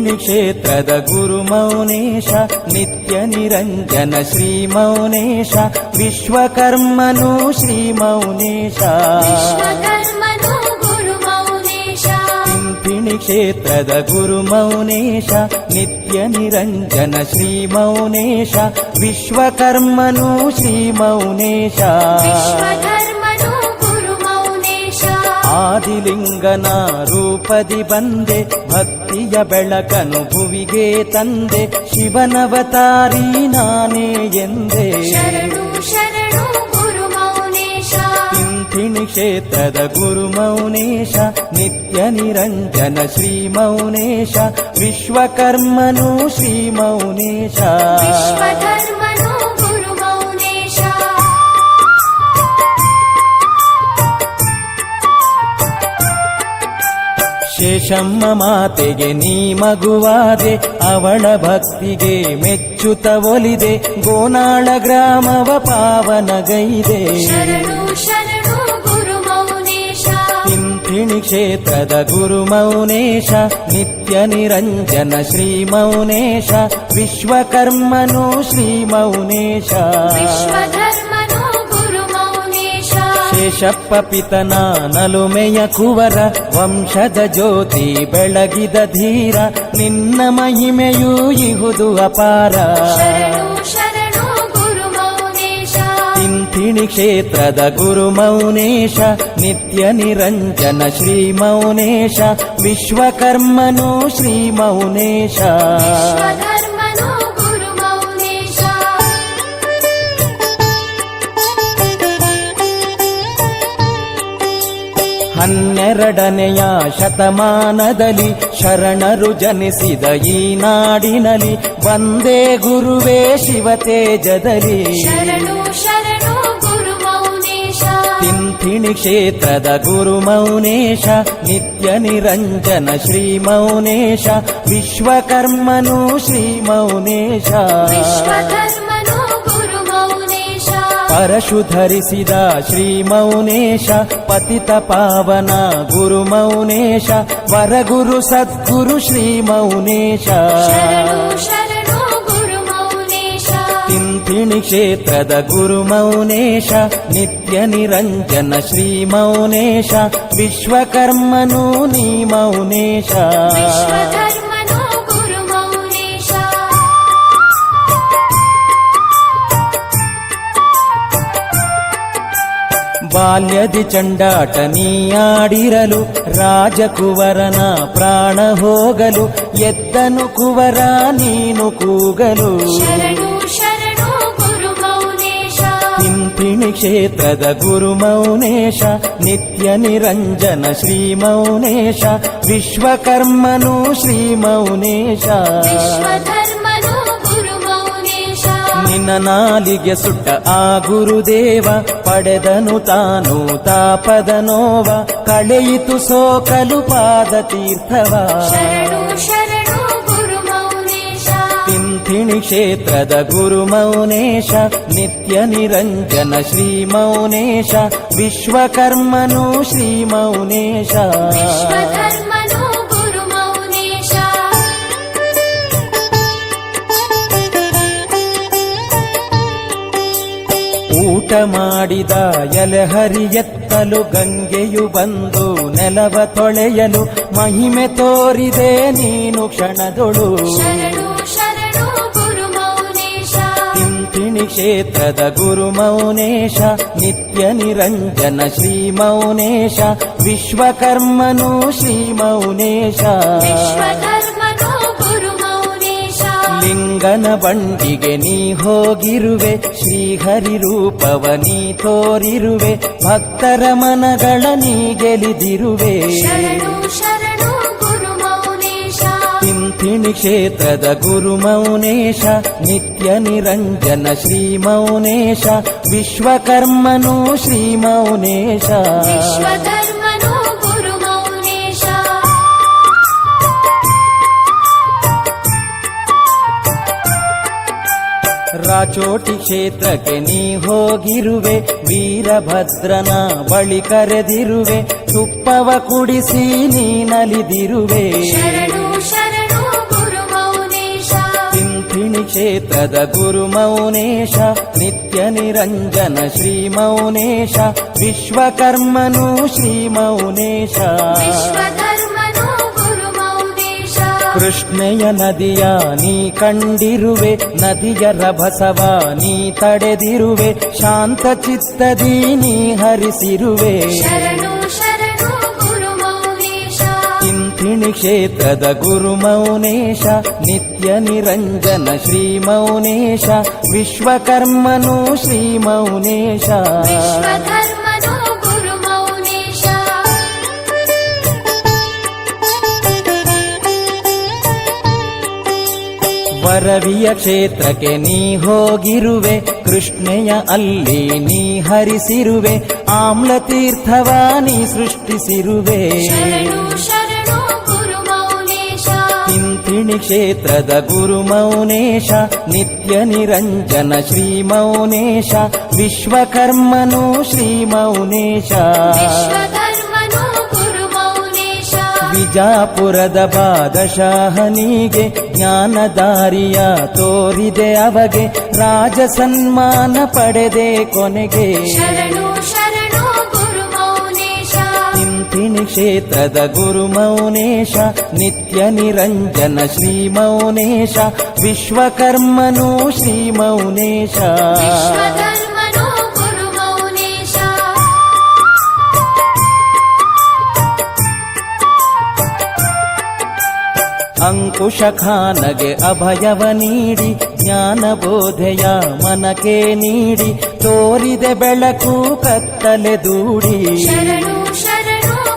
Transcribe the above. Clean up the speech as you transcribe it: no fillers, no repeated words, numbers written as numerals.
ತಿಂಥಿಣಿ ಕ್ಷೇತ್ರದ ಗುರು ಮೌನೇಶ ನಿತ್ಯ ನಿರಂಜನ ಶ್ರೀ ಮೌನೇಶ ವಿಶ್ವಕರ್ಮನು ಶ್ರೀ ಮೌನೇಶ. ವಿಶ್ವಕರ್ಮನು ಗುರು ಮೌನೇಶ. ತಿಂಥಿಣಿ ಕ್ಷೇತ್ರದ ಗುರು ಮೌನೇಶ ನಿತ್ಯ ನಿರಂಜನ ಶ್ರೀ ಮೌನೇಶ ವಿಶ್ವಕರ್ಮನು ಶ್ರೀ ಮೌನೇಶ. ವಿಶ್ವಕರ್ಮನು ಗುರು ಮೌನೇಶ. ಆದಿಲಿಂಗನ ರೂಪದಿ ಬಂದೆ ಭಕ್ತಿಯ ಬೆಳಕನು ಭುವಿಗೆ ತಂದೆ ಶಿವನವತಾರಿ ನಾನೇ ಎಂದೆ. ಶರಣು ಶರಣು ಗುರು ಮೌನೇಶ. ತಿಂಥಿಣಿ ಕ್ಷೇತ್ರದ ಗುರು ಮೌನೇಶ ನಿತ್ಯ ನಿರಂಜನ ಶ್ರೀ ಮೌನೇಶ ವಿಶ್ವಕರ್ಮನು ಶ್ರೀ ಮೌನೇಶ. ವಿಶ್ವಕರ್ಮನು ಗುರು ಮೌನೇಶ. ಶೇಷಮ್ಮ ಮಾತೆಗೆ ನೀ ಮಗುವಾದೆ ಅವಳ ಭಕ್ತಿಗೆ ಮೆಚ್ಚುತ್ತ ಒಲಿದೆ ಗೋನಾಳ ಗ್ರಾಮವ ಪಾವನಗೈದೆ. ಶರಣು ಶರಣು ಗುರು ಮೌನೇಶ. ತಿಂಥಿಣಿ ಕ್ಷೇತ್ರದ ಗುರು ಮೌನೇಶ ನಿತ್ಯ ನಿರಂಜನ ಶ್ರೀ ಮೌನೇಶ ವಿಶ್ವಕರ್ಮನು ಶ್ರೀ ಮೌನೇಶ. ವಿಶ್ವಕರ್ಮನು ಗುರು ಮೌನೇಶ. ಶೇಷಪ್ಪ ಪಿತನ ನಲುಮೆಯ ಕುವರ ವಂಶದ ಜ್ಯೋತಿ ಬೆಳಗಿದ ಧೀರ ನಿನ್ನ ಮಹಿಮೆಯೂ ಇಹುದು ಅಪಾರ. ಶರಣು ಶರಣು ಗುರು ಮೌನೇಶ. ತಿಂಥಿಣಿ ಕ್ಷೇತ್ರದ ಗುರು ಮೌನೇಶ ನಿತ್ಯ ನಿರಂಜನ ಶ್ರೀ ಮೌನೇಶ ವಿಶ್ವಕರ್ಮನು ಶ್ರೀ ಮೌನೇಶ. ವಿಶ್ವಕರ್ಮನು ಗುರು ಮೌನೇಶ. ಹನ್ನೆರಡನೆಯ ಶತಮಾನದಲ್ಲಿ ಶರಣರು ಜನಿಸಿದ ಈ ನಾಡಿನಲ್ಲಿ ಬಂದೇ ಗುರುವೇ ಶಿವತೇಜದಲ್ಲಿ. ಶರಣು ಶರಣು ಗುರು ಮೌನೇಶ. ತಿಂಥಿಣಿ ಕ್ಷೇತ್ರದ ಗುರು ಮೌನೇಶ ನಿತ್ಯ ನಿರಂಜನ ಶ್ರೀ ಮೌನೇಶ ವಿಶ್ವಕರ್ಮನು ಶ್ರೀ ಮೌನೇಶ. ವಿಶ್ವಕರ್ಮನು ಗುರು ಮೌನೇಶ. ಪರಶು ಧರಿಸಿದ ಶ್ರೀ ಮೌನೇಶ ಪತಿತ ಪಾವನ ಗುರು ಮೌನೇಶ ವರಗುರು ಸದ್ಗುರು ಶ್ರೀ ಮೌನೇಶ. ಶರಣು ಶರಣು ಗುರು ಮೌನೇಶ. ತಿಂಥಿಣಿ ಕ್ಷೇತ್ರದ ಗುರು ಮೌನೇಶ ನಿತ್ಯ ನಿರಂಜನ ಶ್ರೀ ಮೌನೇಶ ವಿಶ್ವಕರ್ಮನು ನೀ ಮೌನೇಶ. ವಿಶ್ವಕರ್ಮನು ಗುರು ಮೌನೇಶ. ಬಾಲ್ಯದಿ ಚಂಡಾಟ ನೀಯಾಡಿರಲು ರಾಜಕುವರನ ಪ್ರಾಣ ಹೋಗಲು ಎದ್ದನು ಕುವರ ನೀನು ಕೂಗಲು. ಶರಣು ಶರಣು ಗುರು ಮೌನೇಶ. ತಿಂಥಿಣಿ ಕ್ಷೇತ್ರದ ಗುರು ಮೌನೇಶ ನಿತ್ಯ ನಿರಂಜನ ಶ್ರೀ ಮೌನೇಶ ವಿಶ್ವಕರ್ಮನು ಶ್ರೀ ಮೌನೇಶ. ವಿಶ್ವಕರ್ಮನು ಗುರು ಮೌನೇಶ. ನಿನ್ನ ನಾಲಿಗೆ ಸುಟ್ಟ ಆ ಗುರುದೇವ ಪಡೆದನು ತಾನು ತಾಪದ ನೋವ ಕಳೆಯಿತು ಸೋಕಲು ಪಾದ ತೀರ್ಥವ. ಶರಣು ಶರಣು ಗುರು ಮೌನೇಶ. ತಿಂಥಿಣಿ ಕ್ಷೇತ್ರದ ಗುರು ಮೌನೇಶ ನಿತ್ಯ ನಿರಂಜನ ಶ್ರೀ ಮೌನೇಶ ವಿಶ್ವಕರ್ಮನು ಶ್ರೀ ಮೌನೇಶ. ವಿಶ್ವಕರ್ಮನು ಗುರು ಮೌನೇಶ. ಊಟ ಮಾಡಿದ ಎಲೆಹರಿ ಎತ್ತಲು ಗಂಗೆಯು ಬಂದು ನೆಲವ ತೊಳೆಯಲು ಮಹಿಮೆ ತೋರಿದೆ ನೀನು ಕ್ಷಣದೊಳು. ಶರಣು ಶರಣು ಗುರು ಮೌನೇಶ. ತಿಂಥಿಣಿ ಕ್ಷೇತ್ರದ ಗುರು ಮೌನೇಶ ನಿತ್ಯ ನಿರಂಜನ ಶ್ರೀ ಮೌನೇಶ ವಿಶ್ವಕರ್ಮನು ಶ್ರೀ ಮೌನೇಶ. ವಿಶ್ವಕರ್ಮನು ಗುರು ಮೌನೇಶ. ಲಿಂಗನ ಬಂಡಿಗೆ ನೀ ಹೋಗಿರುವೆ ಶ್ರೀಹರಿ ರೂಪವ ನೀ ತೋರಿರುವೆ ಭಕ್ತರ ಮನಗಳ ನೀ ಗೆಲಿದಿರುವೆ. ಶರಣು ಶರಣು ಗುರು ಮೌನೇಶ. ತಿಂಥಿಣಿ ಕ್ಷೇತ್ರದ ಗುರು ಮೌನೇಶ ನಿತ್ಯ ನಿರಂಜನ ಶ್ರೀ ಮೌನೇಶ ವಿಶ್ವಕರ್ಮನು ಶ್ರೀ ಮೌನೇಶ. ವಿಶ್ವಕರ್ಮನು ಗುರು ಮೌನೇಶ. ರಾಚೋಟಿ ಕ್ಷೇತ್ರಕ್ಕೆ ನೀ ಹೋಗಿರುವೆ ವೀರಭದ್ರನ ಬಳಿ ಕರೆದಿರುವೆ ತುಪ್ಪವ ಕುಡಿಸಿ ನೀ ನಲಿದಿರುವೆ. ಶರಣು ಶರಣು ತಿಂಥಿಣಿ ಕ್ಷೇತ್ರದ ಗುರು ಮೌನೇಶ ನಿತ್ಯ ನಿರಂಜನ ಶ್ರೀ ಮೌನೇಶ ವಿಶ್ವಕರ್ಮನು ಶ್ರೀ ಮೌನೇಶ ವಿಶ್ವಧರ್ಮನು ಗುರು ಮೌನೇಶ ಕೃಷ್ಣೆಯ ನದಿಯ ನೀ ಕಂಡಿರುವೆ ನದಿಯ ರಭಸವ ನೀ ತಡೆದಿರುವೆ ಶಾಂತ ಚಿತ್ತದಿ ನೀ ಹರಿಸಿರುವೆ ಶರಣು ಶರಣು ಗುರು ಮೌನೇಶ ತಿಂಥಿಣಿ ಕ್ಷೇತ್ರದ ಗುರು ಮೌನೇಶ ನಿತ್ಯ ನಿರಂಜನ ಶ್ರೀ ಮೌನೇಶ ವಿಶ್ವಕರ್ಮನು ಶ್ರೀ ಮೌನೇಶ ವಿಶ್ವಧರ್ಮನು ಗುರು ಮೌನೇಶ ವರವಿಯ ಕ್ಷೇತ್ರಕ್ಕೆ ನೀ ಹೋಗಿರುವೆ ಕೃಷ್ಣೆಯ ಅಲ್ಲಿ ನೀ ಹರಿಸಿರುವೆ ಆಮ್ಲ ತೀರ್ಥವ ನೀ ಸೃಷ್ಟಿಸಿರುವೆ ಶರಣು ಶರಣು ಗುರು ಮೌನೇಶ ತಿಂಥಿಣಿ ಕ್ಷೇತ್ರದ ಗುರು ಮೌನೇಶ ನಿತ್ಯ ನಿರಂಜನ ಶ್ರೀ ಮೌನೇಶ ವಿಶ್ವಕರ್ಮನು ಶ್ರೀ ಮೌನೇಶ ವಿಶ್ವಧರ್ಮನು ಗುರು ಮೌನೇಶ ವಿಜಾಪುರದ ಬಾದಶಾಹನಿಗೆ ಜ್ಞಾನದಾರಿಯ ತೋರಿದೆ ಅವಗೆ ರಾಜ ಸನ್ಮಾನ ಪಡೆದೆ ಕೊನೆಗೆ ಶರಣು ಶರಣು ಗುರು ಮೌನೇಶ ತಿಂಥಿಣಿ ಕ್ಷೇತ್ರದ ಗುರು ಮೌನೇಶ ನಿತ್ಯ ನಿರಂಜನ ಶ್ರೀ ಮೌನೇಶ ವಿಶ್ವಕರ್ಮನು ಶ್ರೀ ಮೌನೇಶ ವಿಶ್ವಧರ್ಮನು ಗುರು ಮೌನೇಶ ಅಂಕುಶಖಾನಗೆ ಅಭಯವ ನೀಡಿ ಜ್ಞಾನ ಬೋಧೆಯ ಮನಕೆ ನೀಡಿ ತೋರಿದೆ ಬೆಳಕು ಕತ್ತಲೆ ದೂಡಿ ಶರಣು